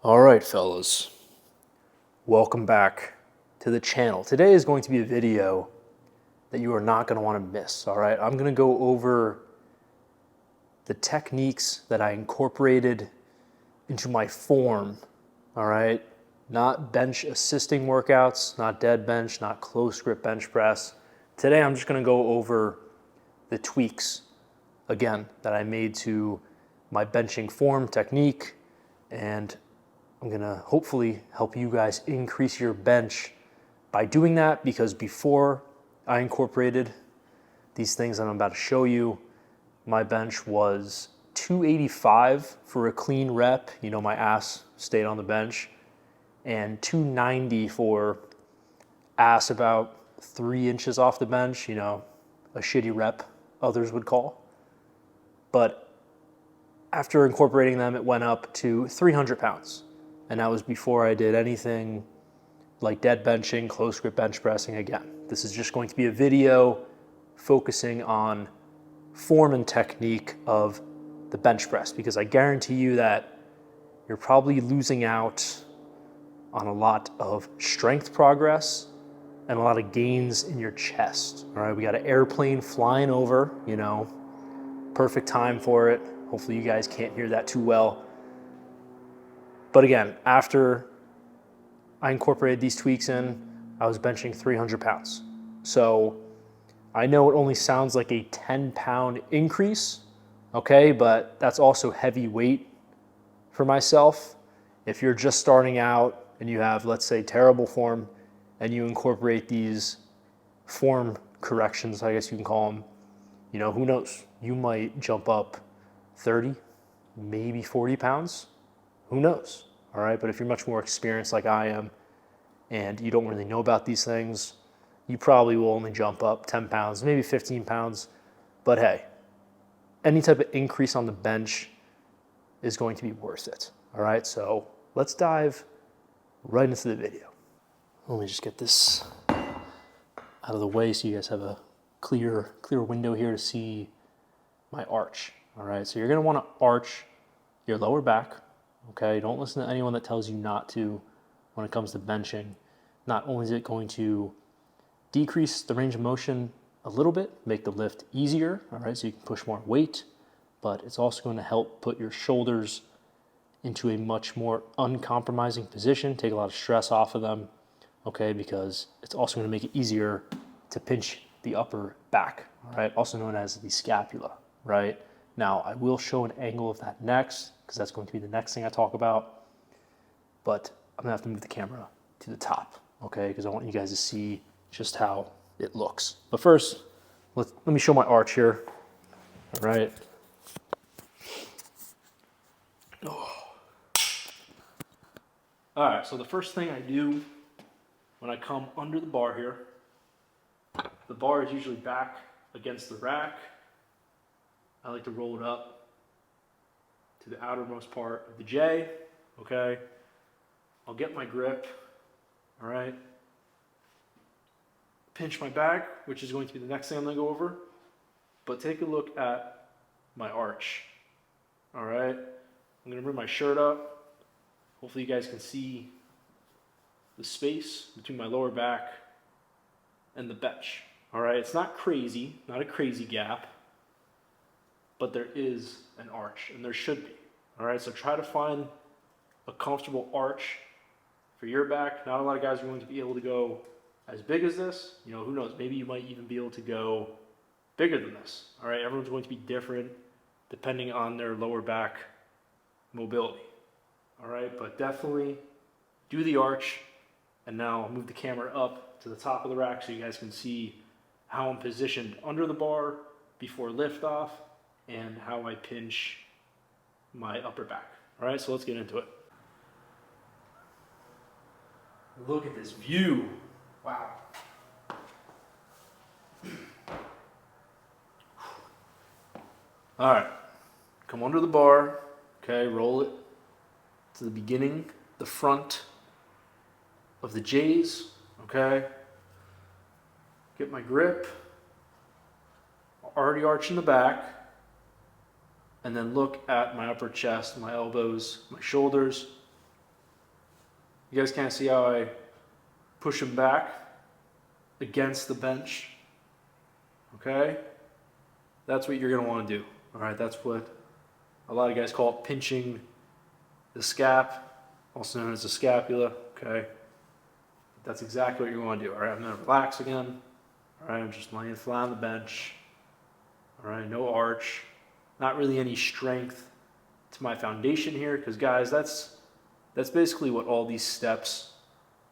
All right, fellas, welcome back to the channel. Today is going to be a video that you are not going to want to miss. All right, I'm going to go over the techniques that I incorporated into my form. All right, not bench assisting workouts, not dead bench, not close grip bench press. Today I'm just going to go over the tweaks again that I made to my benching form technique, and I'm gonna hopefully help you guys increase your bench by doing that, because before I incorporated these things that I'm about to show you, my bench was 285 for a clean rep, you know, my ass stayed on the bench, and 290 for ass about 3 inches off the bench, you know, a shitty rep, others would call. But after incorporating them, it went up to 300 pounds. And that was before I did anything like dead benching, close grip bench pressing again. This is just going to be a video focusing on form and technique of the bench press, because I guarantee you that you're probably losing out on a lot of strength progress and a lot of gains in your chest. All right, we got an airplane flying over, you know, perfect time for it. Hopefully you guys can't hear that too well. But again, after I incorporated these tweaks in, I was benching 300 pounds. So I know it only sounds like a 10-pound increase, okay, but that's also heavy weight for myself. If you're just starting out and you have, let's say, terrible form, and you incorporate these form corrections, I guess you can call them, you know, who knows? You might jump up 30, maybe 40 pounds. Who knows? All right. But if you're much more experienced like I am and you don't really know about these things, you probably will only jump up 10 pounds, maybe 15 pounds. But hey, any type of increase on the bench is going to be worth it. All right. So let's dive right into the video. Let me just get this out of the way so you guys have a clear window here to see my arch. All right, so you're gonna wanna arch your lower back, okay? Don't listen to anyone that tells you not to when it comes to benching. Not only is it going to decrease the range of motion a little bit, make the lift easier, all right, so you can push more weight, but it's also going to help put your shoulders into a much more uncompromising position, take a lot of stress off of them, okay, because it's also going to make it easier to pinch the upper back, all right, also known as the scapula, right? Now, I will show an angle of that next, because that's going to be the next thing I talk about, but I'm going to have to move the camera to the top, okay, because I want you guys to see just how it looks. But first, let me show my arch here, all right? Oh. All right, so the first thing I do when I come under the bar here, the bar is usually back against the rack. I like to roll it up to the outermost part of the J, okay? I'll get my grip, all right? Pinch my back, which is going to be the next thing I'm gonna go over, but take a look at my arch, all right? I'm gonna bring my shirt up. Hopefully you guys can see the space between my lower back and the bench, all right? It's not crazy, not a crazy gap, but there is an arch, and there should be, all right? So try to find a comfortable arch for your back. Not a lot of guys are going to be able to go as big as this. You know, who knows? Maybe you might even be able to go bigger than this, all right? Everyone's going to be different depending on their lower back mobility, all right? But definitely do the arch, and now I'll move the camera up to the top of the rack so you guys can see how I'm positioned under the bar before liftoff, and how I pinch my upper back. All right, so let's get into it. Look at this view. Wow. All right, come under the bar, okay, roll it to the beginning, the front of the J's, okay? Get my grip, already arching the back. and then look at my upper chest, my elbows, my shoulders. You guys can't see how I push them back against the bench, okay? That's what you're gonna wanna do, all right? That's what a lot of guys call it pinching the scap, also known as the scapula, okay? That's exactly what you wanna do, all right? I'm gonna relax again, all right? I'm just laying flat on the bench, all right? No arch, not really any strength to my foundation here, because guys, that's basically what all these steps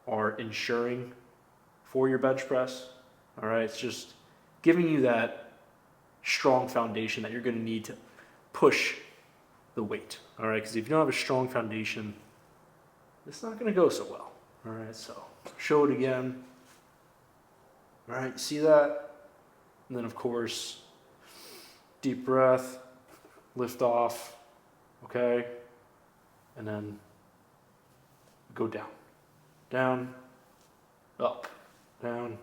are ensuring for your bench press, all right? It's just giving you that strong foundation that you're gonna need to push the weight, all right? Because if you don't have a strong foundation, it's not gonna go so well, all right? So show it again, all right? See that? And then of course, deep breath, lift off, okay? And then go down, down, up, down,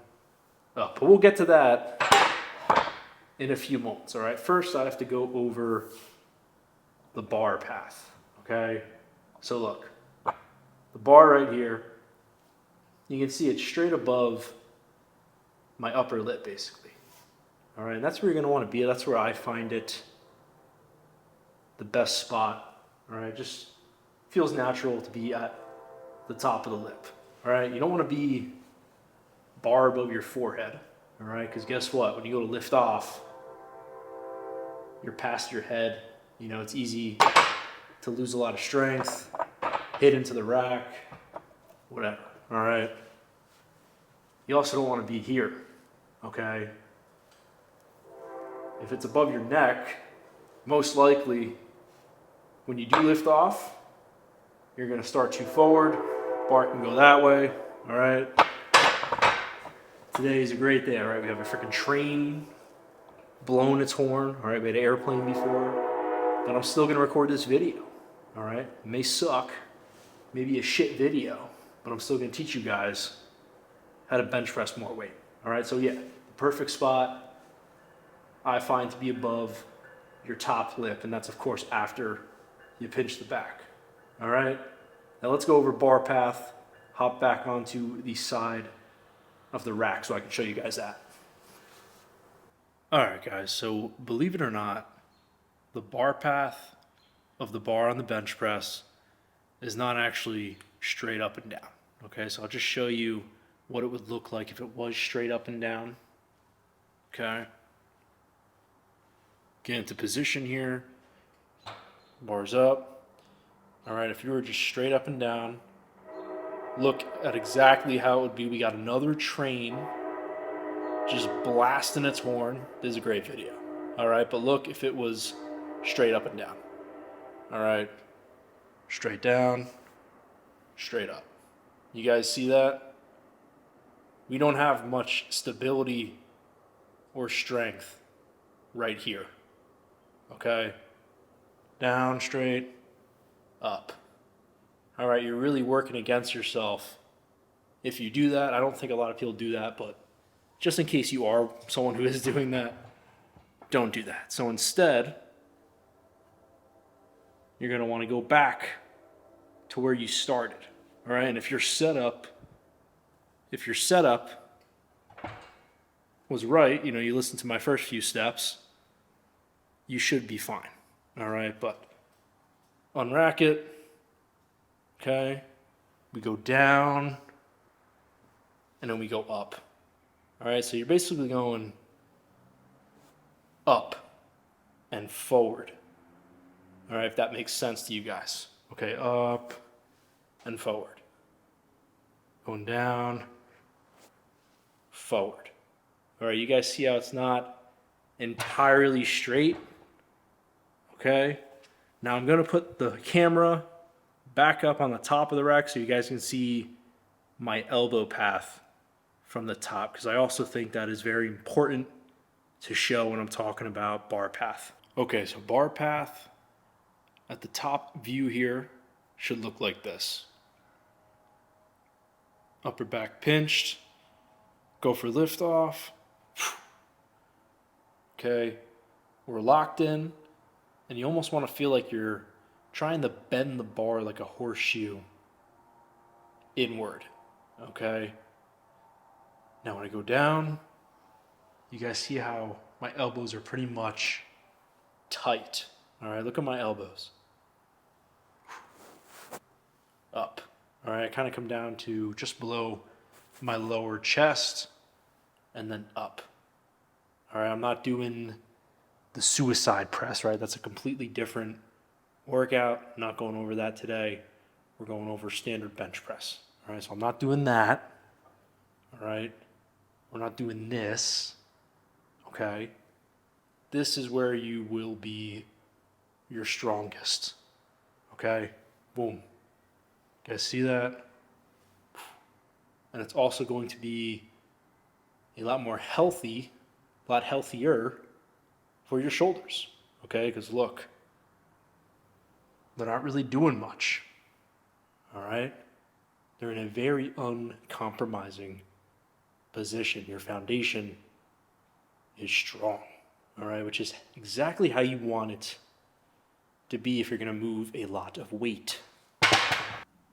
up. But we'll get to that in a few moments, all right? First, I have to go over the bar path, okay? So look, the bar right here, you can see it's straight above my upper lip, basically. All right, and that's where you're gonna wanna be. That's where I find it the best spot, all right? Just feels natural to be at the top of the lip, all right? You don't wanna be bar above your forehead, all right? Because guess what? When you go to lift off, you're past your head. You know, it's easy to lose a lot of strength, hit into the rack, whatever, all right? You also don't want to be here, okay? If it's above your neck, most likely when you do lift off, you're going to start too forward, bar can go that way, all right? Today is a great day, all right? We have a freaking train blowing its horn, all right? We had an airplane before, but I'm still going to record this video, all right? It may suck, maybe a shit video, but I'm still going to teach you guys how to bench press more weight, all right? So yeah, the perfect spot I find to be above your top lip, and that's of course after you pinch the back, all right? Now let's go over bar path, hop back onto the side of the rack so I can show you guys that. All right, guys, so believe it or not, the bar path of the bar on the bench press is not actually straight up and down, okay? So I'll just show you what it would look like if it was straight up and down, okay? Get into position here, bars up. All right, if you were just straight up and down, look at exactly how it would be. We got another train just blasting its horn. This is a great video. All right, but look if it was straight up and down. All right, straight down, straight up. You guys see that? We don't have much stability or strength right here. Okay, down, straight, up. All right, you're really working against yourself if you do that. I don't think a lot of people do that, but just in case you are someone who is doing that, don't do that. So instead, you're going to want to go back to where you started. All right, and if your setup was right, you know, you listen to my first few steps, you should be fine. All right, but unrack it. Okay, we go down, and then we go up. All right, so you're basically going up and forward. All right, if that makes sense to you guys. Okay, up and forward. Going down, forward. All right, you guys see how it's not entirely straight? Okay, now I'm gonna put the camera back up on the top of the rack so you guys can see my elbow path from the top, because I also think that is very important to show when I'm talking about bar path. Okay, so bar path at the top view here should look like this. Upper back pinched, go for lift off. Okay, we're locked in, and you almost want to feel like you're trying to bend the bar like a horseshoe inward, okay? Now when I go down, you guys see how my elbows are pretty much tight. All right, look at my elbows. Up. All right, I kind of come down to just below my lower chest and then up. All right, I'm not doing the suicide press, right? That's a completely different workout. Not going over that today. We're going over standard bench press. All right, so I'm not doing that. All right, we're not doing this. Okay, this is where you will be your strongest. Okay, boom. You guys see that? And it's also going to be a lot more healthy, a lot healthier for your shoulders. Okay, because look, they're not really doing much. All right, they're in a very uncompromising position. Your foundation is strong. All right, which is exactly how you want it to be if you're going to move a lot of weight.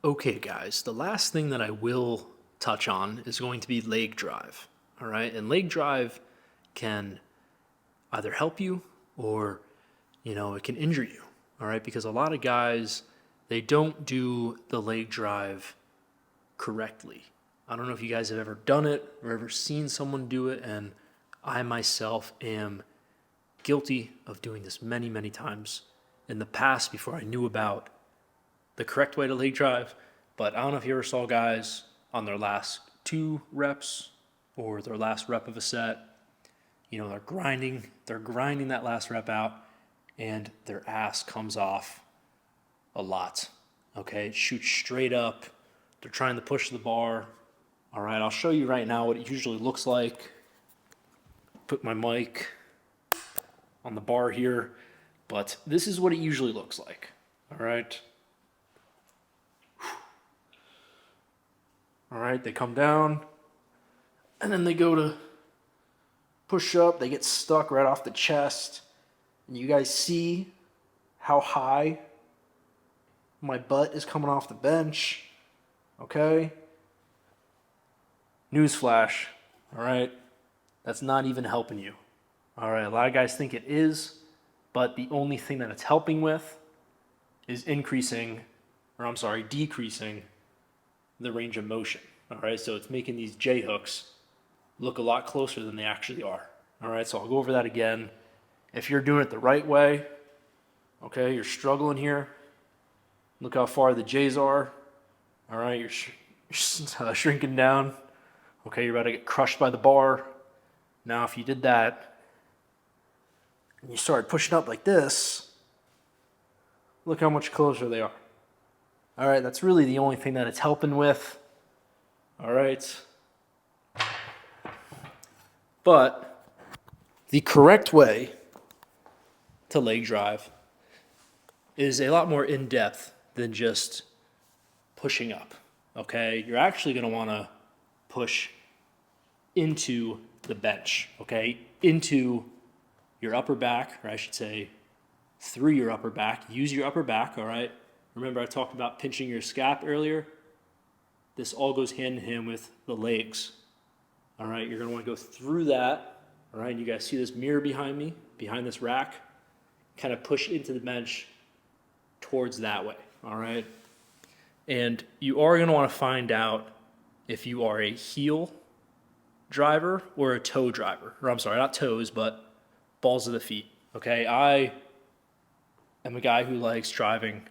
Okay, guys, the last thing that I will touch on is going to be leg drive. All right, and leg drive can either help you or, it can injure you. All right, because a lot of guys, they don't do the leg drive correctly. I don't know if you guys have ever done it or ever seen someone do it, and I myself am guilty of doing this many, many times in the past before I knew about the correct way to leg drive. But I don't know if you ever saw guys on their last 2 reps or their last rep of a set, they're grinding that last rep out and their ass comes off a lot. Okay, it shoots straight up. They're trying to push the bar. All right, I'll show you right now what it usually looks like. Put my mic on the bar here, but this is what it usually looks like. All right. All right, they come down, and then they go to push up. They get stuck right off the chest. And you guys see how high my butt is coming off the bench, okay? Newsflash, all right? That's not even helping you. All right, a lot of guys think it is, but the only thing that it's helping with is decreasing the range of motion. All right, so it's making these J hooks look a lot closer than they actually are. All right, so I'll go over that again. If you're doing it the right way, okay, you're struggling here. Look how far the J's are. All right, you're shrinking down. Okay, you're about to get crushed by the bar. Now, if you did that and you started pushing up like this, look how much closer they are. All right, that's really the only thing that it's helping with. All right. But the correct way to leg drive is a lot more in-depth than just pushing up, okay? You're actually going to want to push into the bench, okay? Into your upper back, or I should say through your upper back. Use your upper back, all right? Remember I talked about pinching your scap earlier? This all goes hand in hand with the legs, all right? You're going to want to go through that, all right? You guys see this mirror behind me, behind this rack? Kind of push into the bench towards that way, all right? And you are going to want to find out if you are a heel driver or a toe driver. Or I'm sorry, not toes, but balls of the feet, okay? I am a guy who likes driving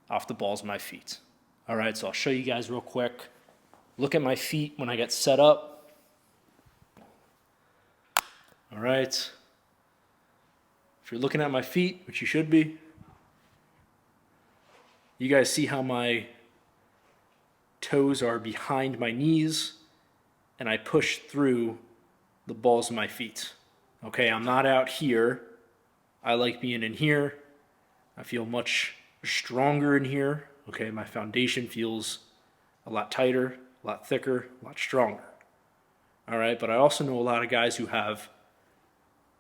off the balls of my feet. All right, so I'll show you guys real quick. Look at my feet when I get set up. All right. If you're looking at my feet, which you should be, you guys see how my toes are behind my knees and I push through the balls of my feet. Okay, I'm not out here. I like being in here. I feel much stronger in here. Okay, my foundation feels a lot tighter, a lot thicker, a lot stronger. All right, but I also know a lot of guys who have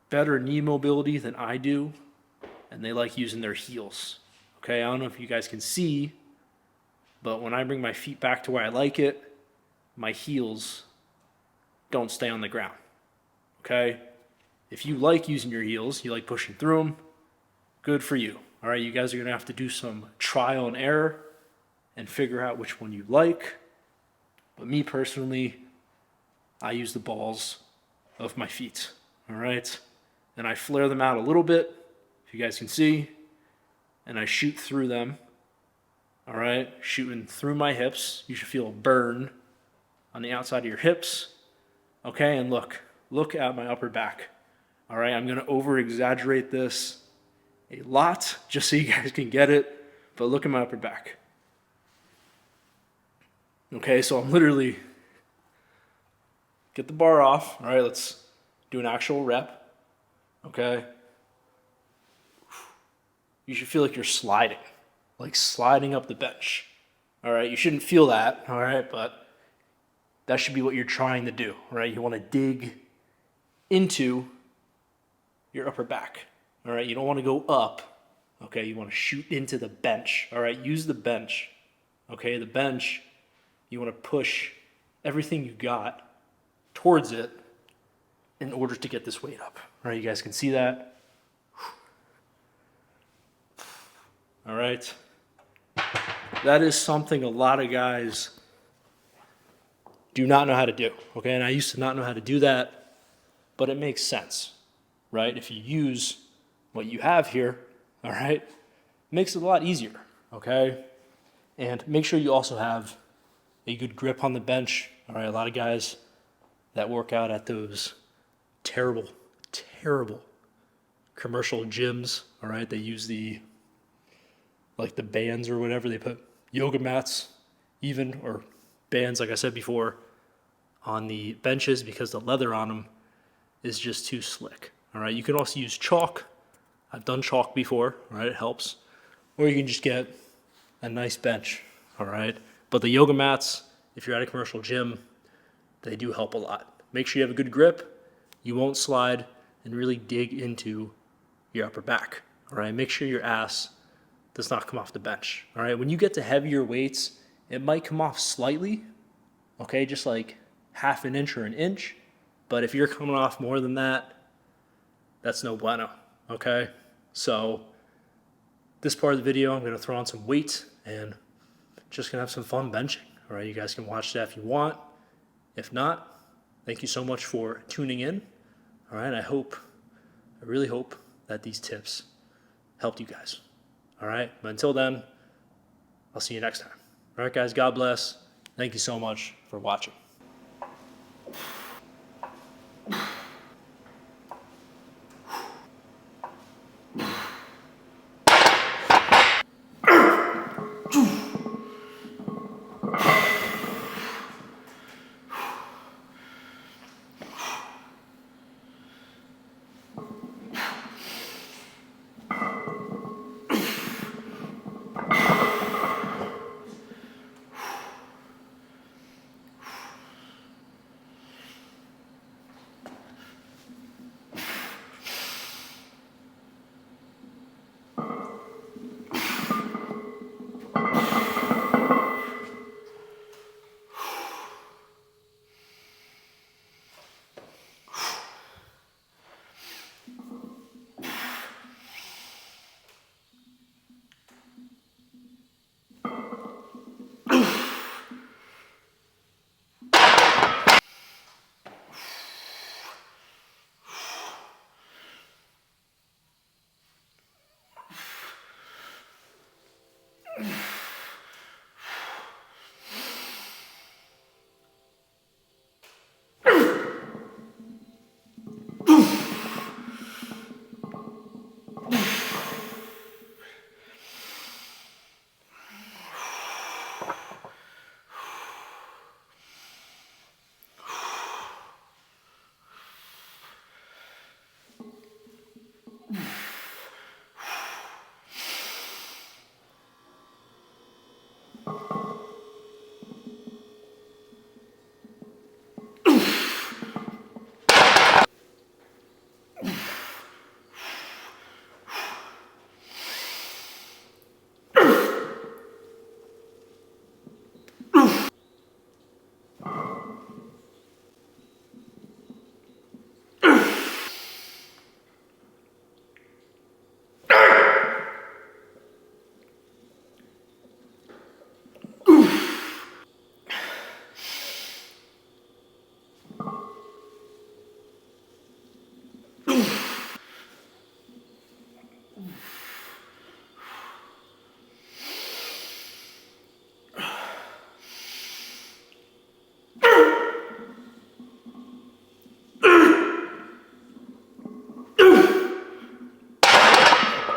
better knee mobility than I do. and they like using their heels. Okay, I don't know if you guys can see, but when I bring my feet back to where I like it, my heels don't stay on the ground. Okay? If you like using your heels, you like pushing through them, good for you. All right, you guys are going to have to do some trial and error and figure out which one you like. But me personally, I use the balls of my feet. All right? And I flare them out a little bit, if you guys can see, and I shoot through them. All right, shooting through my hips. You should feel a burn on the outside of your hips. Okay, and look at my upper back. All right, I'm going to over-exaggerate this a lot just so you guys can get it, but look at my upper back. Okay, so I'm literally, get the bar off. All right, let's do an actual rep. Okay. You should feel like you're sliding up the bench. All right, you shouldn't feel that, all right, but that should be what you're trying to do, right? You want to dig into your upper back, all right? You don't want to go up, okay? You want to shoot into the bench, all right? Use the bench, okay? The bench, you want to push everything you got towards it in order to get this weight up, all right? You guys can see that. All right. That is something a lot of guys do not know how to do, okay? And I used to not know how to do that, but it makes sense, right? If you use what you have here, all right, it makes it a lot easier, okay? And make sure you also have a good grip on the bench, all right? A lot of guys that work out at those terrible commercial gyms, all right? They use the bands or whatever, they put yoga mats even, or bands, like I said before, on the benches because the leather on them is just too slick. All right, you can also use chalk. I've done chalk before, all right, it helps. Or you can just get a nice bench, all right? But the yoga mats, if you're at a commercial gym, they do help a lot. Make sure you have a good grip, you won't slide, and really dig into your upper back, all right? Make sure your ass does not come off the bench, all right? When you get to heavier weights, it might come off slightly, okay, just like half an inch or an inch, but if you're coming off more than that, that's no bueno, okay? So this part of the video, I'm gonna throw on some weight and just gonna have some fun benching, all right? You guys can watch that if you want. If not, thank you so much for tuning in, all right? I really hope that these tips helped you guys. All right, but until then, I'll see you next time. All right, guys, God bless. Thank you so much for watching.